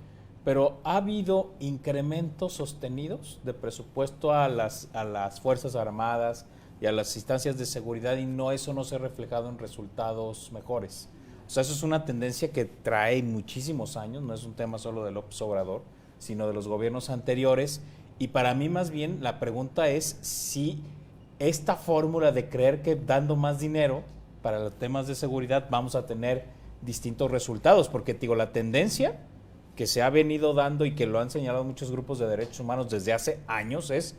pero ha habido incrementos sostenidos de presupuesto a las Fuerzas Armadas y a las instancias de seguridad, y eso no se ha reflejado en resultados mejores. O sea, eso es una tendencia que trae muchísimos años, no es un tema solo de López Obrador, sino de los gobiernos anteriores, y para mí más bien la pregunta es si esta fórmula de creer que dando más dinero para los temas de seguridad vamos a tener distintos resultados, porque digo, la tendencia que se ha venido dando y que lo han señalado muchos grupos de derechos humanos desde hace años es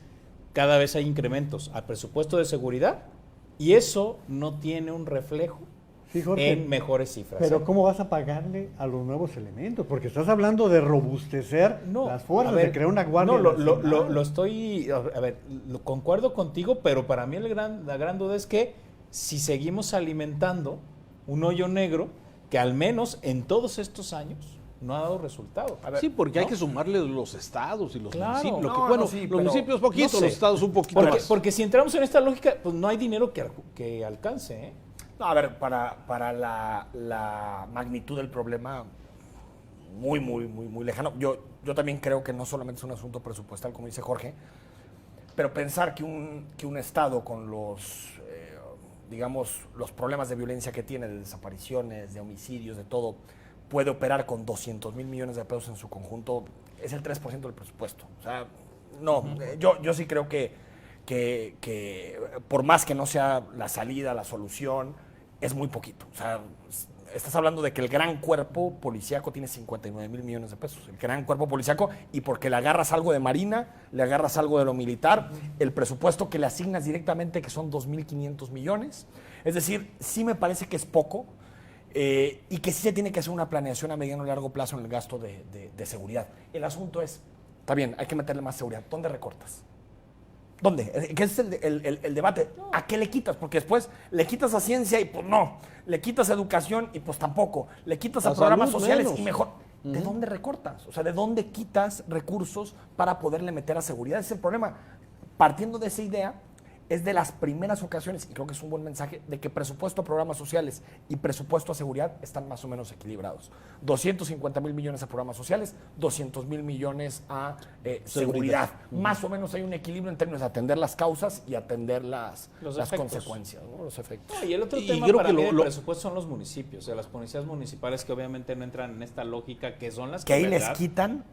cada vez hay incrementos al presupuesto de seguridad, y eso no tiene un reflejo en mejores cifras. Pero ¿cómo vas a pagarle a los nuevos elementos? Porque estás hablando de robustecer las fuerzas, de crear una guardia nacional. Lo estoy, concuerdo contigo, pero para mí la gran duda es que si seguimos alimentando un hoyo negro que al menos en todos estos años no ha dado resultado. Sí, porque hay que sumarle los estados y los municipios. Los municipios poquito, los estados un poquito más. Porque si entramos en esta lógica, pues no hay dinero que alcance, ¿eh? No, a ver, para la magnitud del problema, muy lejano. Yo también creo que no solamente es un asunto presupuestal, como dice Jorge, pero pensar que un Estado con los problemas de violencia que tiene, de desapariciones, de homicidios, de todo, puede operar con 200 mil millones de pesos en su conjunto, es el 3% del presupuesto. O sea, no, yo sí creo que por más que no sea la salida, la solución, es muy poquito. O sea, estás hablando de que el gran cuerpo policíaco tiene 59 mil millones de pesos. El gran cuerpo policíaco, y porque le agarras algo de Marina, le agarras algo de lo militar, el presupuesto que le asignas directamente, que son 2.500 millones. Es decir, sí me parece que es poco, y que sí se tiene que hacer una planeación a mediano y largo plazo en el gasto de seguridad. El asunto es, está bien, hay que meterle más seguridad. ¿Dónde recortas? ¿Dónde? ¿Qué es el debate? ¿A qué le quitas? Porque después le quitas a ciencia y pues no. Le quitas a educación y pues tampoco. Le quitas a programas sociales menos. Y mejor. ¿De dónde recortas? O sea, ¿de dónde quitas recursos para poderle meter a seguridad? Ese es el problema. Partiendo de esa idea, es de las primeras ocasiones, y creo que es un buen mensaje, de que presupuesto a programas sociales y presupuesto a seguridad están más o menos equilibrados. 250 mil millones a programas sociales, 200 mil millones a seguridad. Más o menos hay un equilibrio en términos de atender las causas y atender las consecuencias, ¿no? Los efectos. Y el otro tema para mí del presupuesto son los municipios, o sea, las policías municipales que obviamente no entran en esta lógica, que son las que ahí les quitan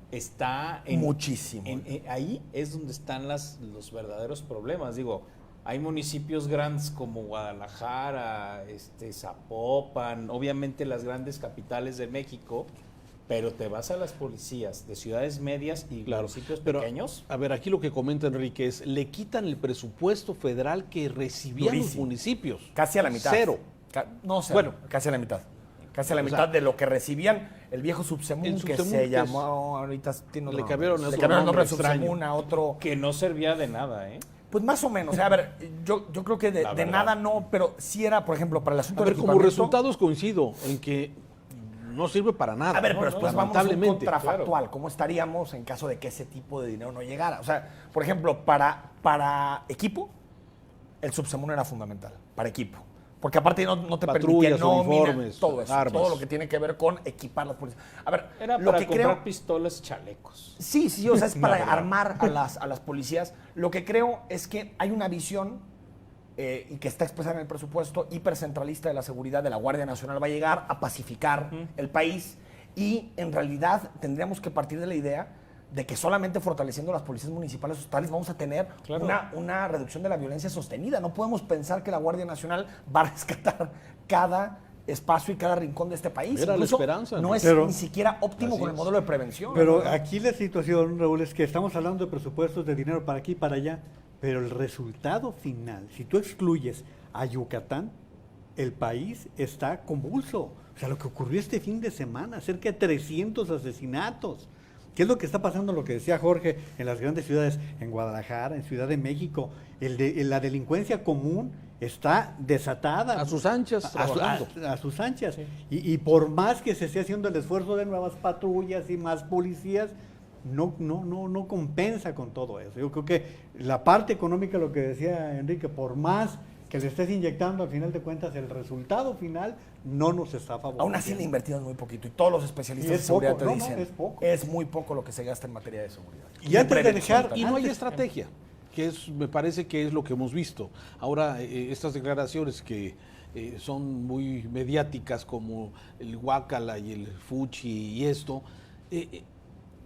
muchísimo. Ahí es donde están los verdaderos problemas. Digo, hay municipios grandes como Guadalajara, Zapopan, obviamente las grandes capitales de México, pero te vas a las policías de ciudades medias y municipios pequeños. A ver, aquí lo que comenta Enrique es, le quitan el presupuesto federal que recibían los municipios. Casi a la mitad. Cero. Casi a la mitad. Casi a la mitad de lo que recibían el viejo Subsemun, que se llamó, ahorita le cambiaron el nombre Subsemun a otro. Que no servía de nada, ¿eh? Pues más o menos, a ver, yo creo que de nada no, pero sí era, por ejemplo, para el asunto del equipamiento. Como resultados coincido en que no sirve para nada. A ver, pero después vamos a un contrafactual. ¿Cómo estaríamos en caso de que ese tipo de dinero no llegara? O sea, por ejemplo, para equipo, el Subsemun era fundamental, para equipo. Porque aparte no te permitía uniformes, todo eso, armas. todo lo que tiene que ver con equipar las policías. A ver, era lo para que comprar creo, pistolas, chalecos. Sí, o sea, es para armar a las policías. Lo que creo es que hay una visión y que está expresada en el presupuesto hipercentralista de la seguridad de la Guardia Nacional. Va a llegar a pacificar el país, y en realidad tendríamos que partir de la idea de que solamente fortaleciendo las policías municipales o estatales vamos a tener una reducción de la violencia sostenida. No podemos pensar que la Guardia Nacional va a rescatar cada espacio y cada rincón de este país. Era la esperanza. No es ni siquiera óptimo con el modelo de prevención. Pero aquí la situación, Raúl, es que estamos hablando de presupuestos de dinero para aquí y para allá, pero el resultado final, si tú excluyes a Yucatán, el país está convulso. O sea, lo que ocurrió este fin de semana, cerca de 300 asesinatos. ¿Qué es lo que está pasando? Lo que decía Jorge, en las grandes ciudades, en Guadalajara, en Ciudad de México, la delincuencia común está desatada. A sus anchas. A sus anchas. Sí. Y por más que se esté haciendo el esfuerzo de nuevas patrullas y más policías, no compensa con todo eso. Yo creo que la parte económica, lo que decía Enrique, por más que le estés inyectando, al final de cuentas, el resultado final no nos está favoreciendo. Aún así le invertimos muy poquito y todos los especialistas de seguridad te dicen, es muy poco lo que se gasta en materia de seguridad. Y antes de dejar, y no hay estrategia, que me parece que es lo que hemos visto. Ahora, estas declaraciones que son muy mediáticas, como el Guácala y el Fuchi y esto,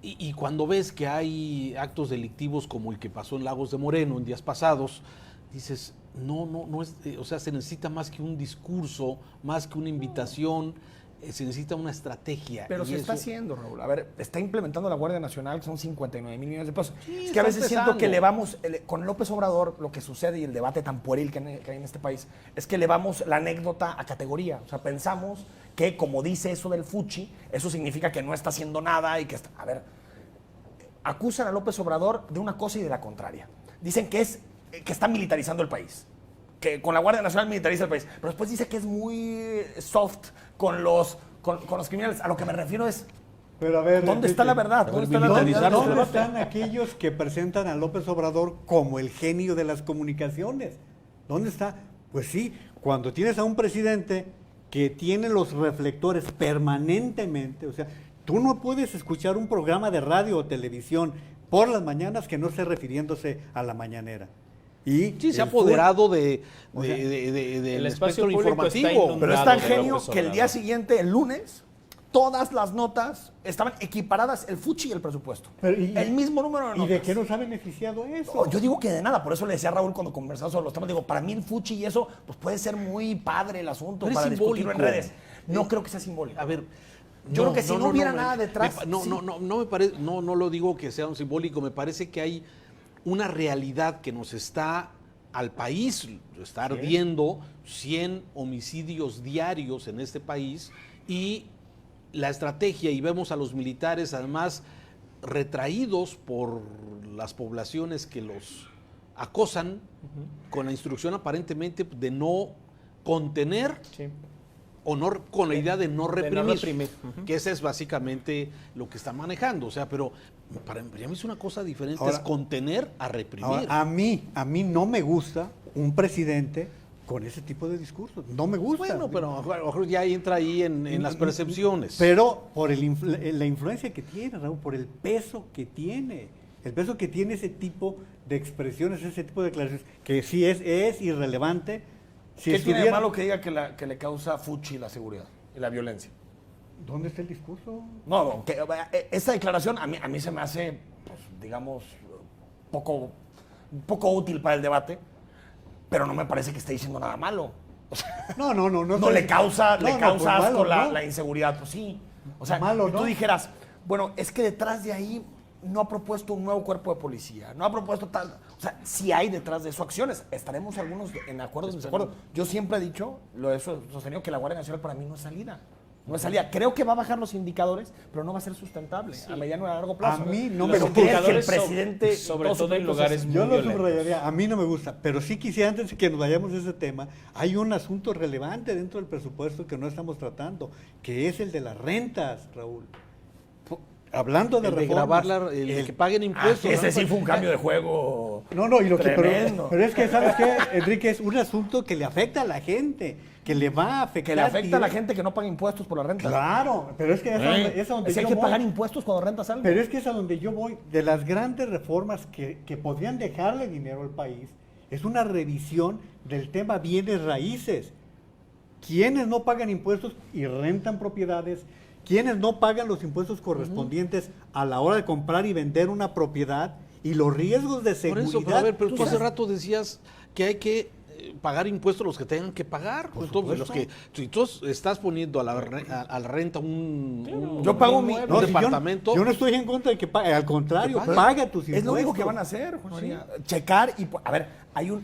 y cuando ves que hay actos delictivos como el que pasó en Lagos de Moreno en días pasados, dices, no es, o sea, se necesita más que un discurso, más que una invitación, se necesita una estrategia. Pero se está haciendo, Raúl. A ver, está implementando la Guardia Nacional, que son 59 mil millones de pesos. Sí, es que a veces siento que elevamos, con López Obrador, lo que sucede y el debate tan pueril que hay en este país, es que elevamos la anécdota a categoría. O sea, pensamos que, como dice eso del Fuchi, eso significa que no está haciendo nada y que está... A ver, acusan a López Obrador de una cosa y de la contraria. Dicen que está militarizando el país, que con la Guardia Nacional militariza el país, pero después dice que es muy soft con los criminales. A lo que me refiero es, pero a ver, ¿dónde está la verdad? ¿Dónde están aquellos que presentan a López Obrador como el genio de las comunicaciones? ¿Dónde está? Pues sí, cuando tienes a un presidente que tiene los reflectores permanentemente, o sea, tú no puedes escuchar un programa de radio o televisión por las mañanas que no esté refiriéndose a la mañanera. Y sí, se ha apoderado del espectro informativo. Pero es tan genio que el día siguiente, el lunes, todas las notas estaban equiparadas, el Fuchi y el presupuesto. El mismo número de notas. ¿Y de qué nos ha beneficiado eso? No, yo digo que de nada, por eso le decía a Raúl cuando conversamos sobre los temas, digo, para mí el Fuchi y eso, pues puede ser muy padre el asunto para discutirlo en redes. No creo que sea simbólico. A ver, yo creo que si no hubiera nada detrás. No me parece, no lo digo que sea un simbólico, me parece que hay una realidad que nos está al país, está ardiendo 100 homicidios diarios en este país, y la estrategia, y vemos a los militares además retraídos por las poblaciones que los acosan, con la instrucción aparentemente de no contener, o no, con la idea de no reprimir, que ese es básicamente lo que está manejando. O sea, pero para mí es una cosa diferente, ahora, es contener a reprimir. Ahora, a mí no me gusta un presidente con ese tipo de discursos. No me gusta. Bueno, pero ya entra ahí en las percepciones. Pero por la influencia que tiene, Raúl, por el peso que tiene. El peso que tiene ese tipo de expresiones, ese tipo de declaraciones, que sí es irrelevante. Si ¿qué tiene de malo que diga que le causa Fuchi la seguridad y la violencia? ¿Dónde está el discurso? No, esa declaración a mí se me hace, pues, digamos, poco útil para el debate, pero no me parece que esté diciendo nada malo. O sea, no le causa asco la inseguridad, pues sí. O sea, malo, tú dijeras, bueno, es que detrás de ahí no ha propuesto un nuevo cuerpo de policía, no ha propuesto tal... O sea, si hay detrás de eso acciones, estaremos algunos en acuerdo o desacuerdo. Yo siempre he dicho, lo he sostenido, que la Guardia Nacional para mí no es salida. No es salida. Creo que va a bajar los indicadores, pero no va a ser sustentable a mediano y a largo plazo. A mí no me gusta. Que el presidente, sobre todo en lugares muy violentos. Yo lo subrayaría, a mí no me gusta, pero sí quisiera, antes de que nos vayamos de ese tema, hay un asunto relevante dentro del presupuesto que no estamos tratando, que es el de las rentas, Raúl. Hablando de reformas, el que paguen impuestos. Ese sí fue un cambio de juego. Pero es que, ¿sabes qué, Enrique? Es un asunto que le afecta a la gente, que le va a afectar. Que le afecta a la gente que no paga impuestos por la renta. Claro, pero es que es a donde hay que pagar impuestos cuando rentas algo. Pero es que es a donde yo voy. De las grandes reformas que podrían dejarle dinero al país, es una revisión del tema bienes raíces. Quienes no pagan impuestos y rentan propiedades, quienes no pagan los impuestos correspondientes a la hora de comprar y vender una propiedad, y los riesgos de seguridad. Por eso, pero a ver, pero tú hace rato decías que hay que pagar impuestos los que tengan que pagar. Si tú estás poniendo a la renta un departamento. Yo no estoy en contra de que pague, al contrario, paga tus impuestos. Es lo único que van a hacer, Juan María. Checar y, a ver,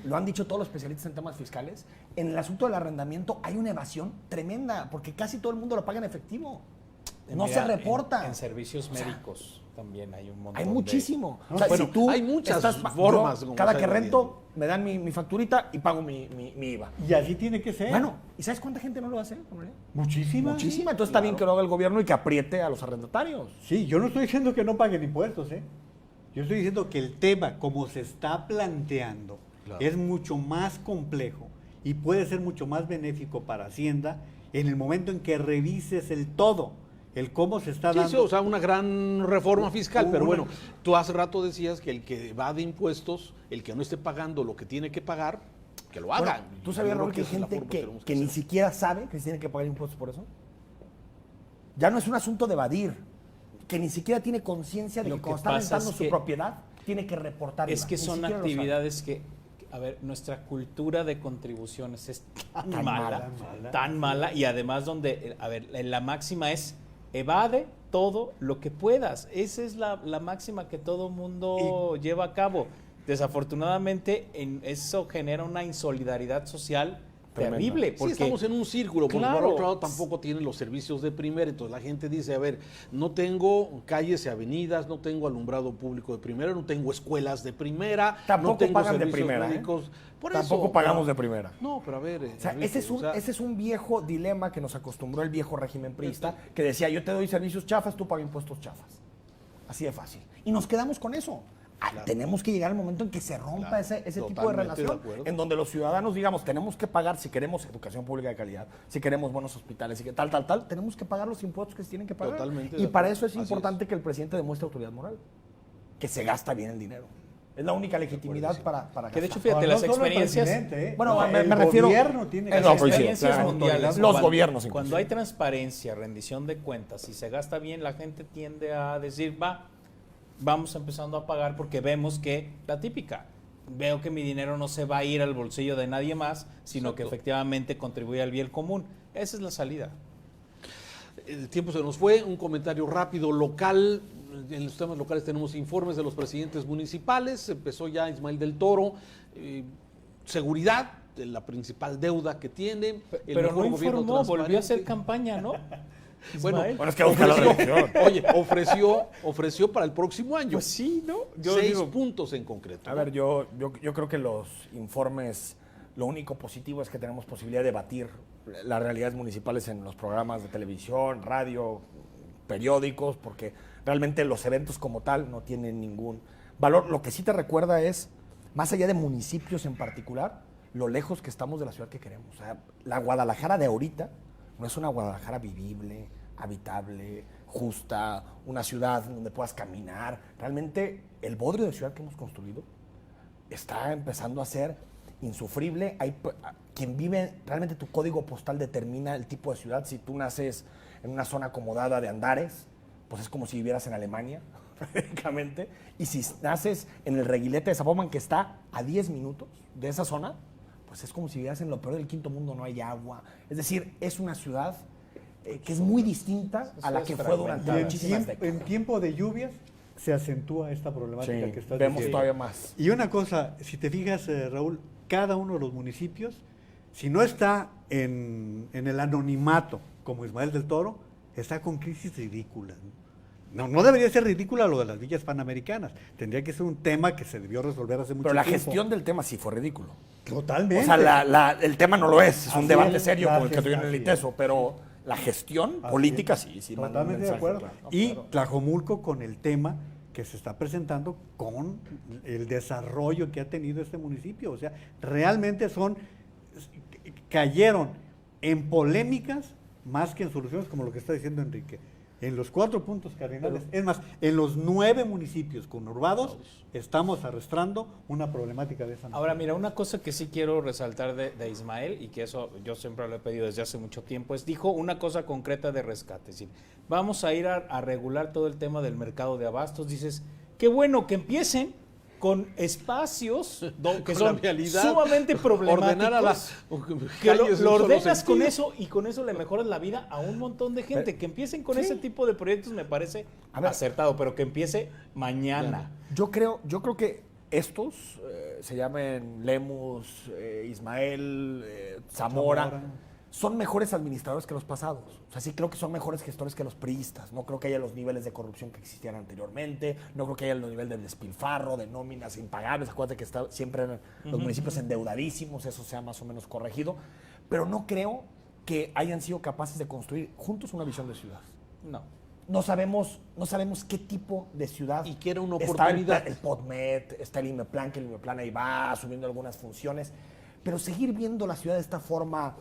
lo han dicho todos los especialistas en temas fiscales, en el asunto del arrendamiento hay una evasión tremenda, porque casi todo el mundo lo paga en efectivo. No se reporta. En servicios médicos. también hay un montón. Hay muchísimo. O sea, bueno, si tú hay muchas formas. Cada que rento, me dan mi facturita y pago mi IVA. Y así tiene que ser. Bueno, ¿y sabes cuánta gente no lo hace? Muchísima. Muchísima. Entonces está bien que lo haga el gobierno y que apriete a los arrendatarios. Sí, yo no estoy diciendo que no paguen impuestos, ¿eh? Yo estoy diciendo que el tema, como se está planteando, es mucho más complejo y puede ser mucho más benéfico para Hacienda en el momento en que revises el todo, el cómo se está dando. Sí, o sea, una gran reforma fiscal, pero bueno, tú hace rato decías que el que va de impuestos, el que no esté pagando lo que tiene que pagar, que lo haga. Bueno, ¿tú sabías, Raúl, que hay gente que ni siquiera sabe que se tiene que pagar impuestos por eso? Ya no es un asunto de evadir, que ni siquiera tiene conciencia de que cuando está rentando su propiedad, tiene que reportar. Es que son actividades que, a ver, nuestra cultura de contribuciones es tan mala, y además donde, a ver, la máxima es evade todo lo que puedas. Esa es la máxima que todo mundo lleva a cabo. Desafortunadamente, eso genera una insolidaridad social terrible. Porque sí, estamos en un círculo, porque por otro lado tampoco tienen los servicios de primera, entonces la gente dice, a ver, no tengo calles y avenidas, no tengo alumbrado público de primera, no tengo escuelas de primera, tampoco no tengo pagan de primera, médicos. Por tampoco eso, pagamos de primera. No, pero a ver... O sea, ese es un viejo dilema que nos acostumbró el viejo régimen priista, que decía, yo te doy servicios chafas, tú pagas impuestos chafas. Así de fácil. Y nos quedamos con eso. Tenemos que llegar al momento en que se rompa ese tipo de relación, en donde los ciudadanos digamos, tenemos que pagar, si queremos educación pública de calidad, si queremos buenos hospitales, y tal, tenemos que pagar los impuestos que se tienen que pagar. Y para eso es importante que el presidente demuestre autoridad moral, que se gasta bien el dinero. Es la única legitimidad para que de hecho, fíjate, las experiencias... Bueno, me refiero... Las experiencias mundiales, los gobiernos. Cuando hay transparencia, rendición de cuentas, si se gasta bien, la gente tiende a decir, vamos empezando a pagar porque vemos que, la típica, veo que mi dinero no se va a ir al bolsillo de nadie más, sino que efectivamente contribuye al bien común. Esa es la salida. El tiempo se nos fue, un comentario rápido local. En los temas locales tenemos informes de los presidentes municipales. Empezó ya Ismael del Toro. Seguridad, la principal deuda que tiene. Pero no informó, volvió a hacer campaña, ¿no? Bueno, es que oye, ofreció para el próximo año. Pues sí, ¿no? 6 puntos en concreto. A ver, yo creo que los informes, lo único positivo es que tenemos posibilidad de debatir las realidades municipales en los programas de televisión, radio, periódicos, porque realmente los eventos como tal no tienen ningún valor. Lo que sí te recuerda es, más allá de municipios en particular, lo lejos que estamos de la ciudad que queremos. O sea, la Guadalajara de ahorita no es una Guadalajara vivible, habitable, justa, una ciudad donde puedas caminar. Realmente el bodrio de ciudad que hemos construido está empezando a ser insufrible. Quien vive, realmente tu código postal determina el tipo de ciudad. Si tú naces en una zona acomodada de Andares, pues es como si vivieras en Alemania, prácticamente. Y si naces en el Reguilete de Zapopan, que está a 10 minutos de esa zona, pues es como si vivieras en lo peor del quinto mundo, no hay agua. Es decir, es una ciudad que es muy distinta a la que fue durante muchísimas décadas. En tiempo de lluvias se acentúa esta problemática que estás vemos diciendo. Todavía más. Y una cosa, si te fijas, Raúl, cada uno de los municipios, si no está en el anonimato, como Ismael del Toro, está con crisis ridículas. No debería ser ridícula lo de las villas panamericanas. Tendría que ser un tema que se debió resolver hace mucho tiempo. Pero la gestión del tema sí fue ridículo. Totalmente. O sea, el tema no lo es. Es un debate serio como el que tuvieron en el ITESO, pero la gestión política sí. Totalmente de acuerdo. Claro. Y Tlajomulco con el tema que se está presentando con el desarrollo que ha tenido este municipio. O sea, realmente cayeron en polémicas más que en soluciones, como lo que está diciendo Enrique. En los 4 puntos cardinales, es más, en los 9 municipios conurbados, estamos arrastrando una problemática de esa manera. Ahora, mira, una cosa que sí quiero resaltar de Ismael, y que eso yo siempre lo he pedido desde hace mucho tiempo, dijo una cosa concreta de rescate, es decir, vamos a ir a regular todo el tema del mercado de abastos. Dices, qué bueno que empiecen con espacios que son sumamente problemáticos, que lo ordenas con eso y con eso le mejoras la vida a un montón de gente. Que empiecen con ese tipo de proyectos me parece acertado, pero que empiece mañana. Yo creo que estos se llamen Lemus, Ismael, Zamora, son mejores administradores que los pasados. O sea, sí creo que son mejores gestores que los priistas. No creo que haya los niveles de corrupción que existían anteriormente. No creo que haya los niveles de despilfarro, de nóminas impagables. Acuérdate que siempre eran los municipios endeudadísimos. Eso se ha más o menos corregido. Pero no creo que hayan sido capaces de construir juntos una visión de ciudad. No. No sabemos qué tipo de ciudad. Y que era una oportunidad. Está el PODMET, está el IMEPLAN, que el IMEPLAN ahí va asumiendo algunas funciones. Pero seguir viendo la ciudad de esta forma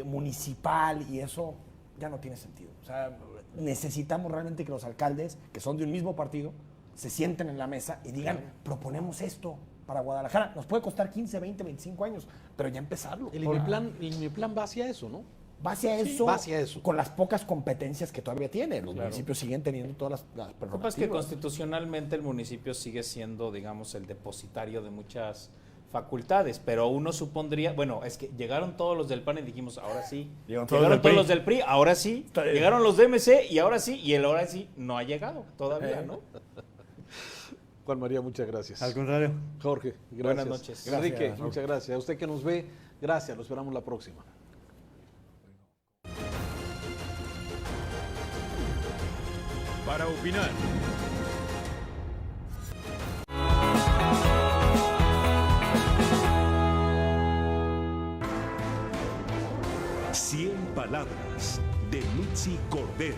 municipal y eso ya no tiene sentido. O sea, necesitamos realmente que los alcaldes, que son de un mismo partido, se sienten en la mesa y digan, proponemos esto para Guadalajara. Nos puede costar 15, 20, 25 años, pero ya empezarlo. El IMEPLAN va hacia eso, ¿no? Va hacia eso, va hacia eso, con las pocas competencias que todavía tiene. Los municipios siguen teniendo todas las prerrogativas. Lo que pasa es que constitucionalmente el municipio sigue siendo, digamos, el depositario de muchas facultades, pero uno supondría, bueno, es que llegaron todos los del PAN y dijimos, ahora sí. Llegaron todos los del PRI, ahora sí. Llegaron los de MC y ahora sí. Y el ahora sí no ha llegado todavía, ¿no? Juan María, muchas gracias. Al contrario. Jorge, gracias. Buenas noches. Enrique, Gracias. muchas gracias. A usted que nos ve, gracias. Lo esperamos la próxima. Para opinar. Cien palabras de Mitzi Cordero.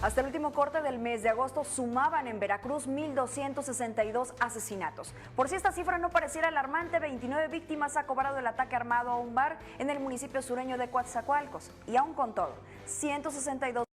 Hasta el último corte del mes de agosto sumaban en Veracruz 1,262 asesinatos. Por si esta cifra no pareciera alarmante, 29 víctimas ha cobrado el ataque armado a un bar en el municipio sureño de Coatzacoalcos. Y aún con todo, 162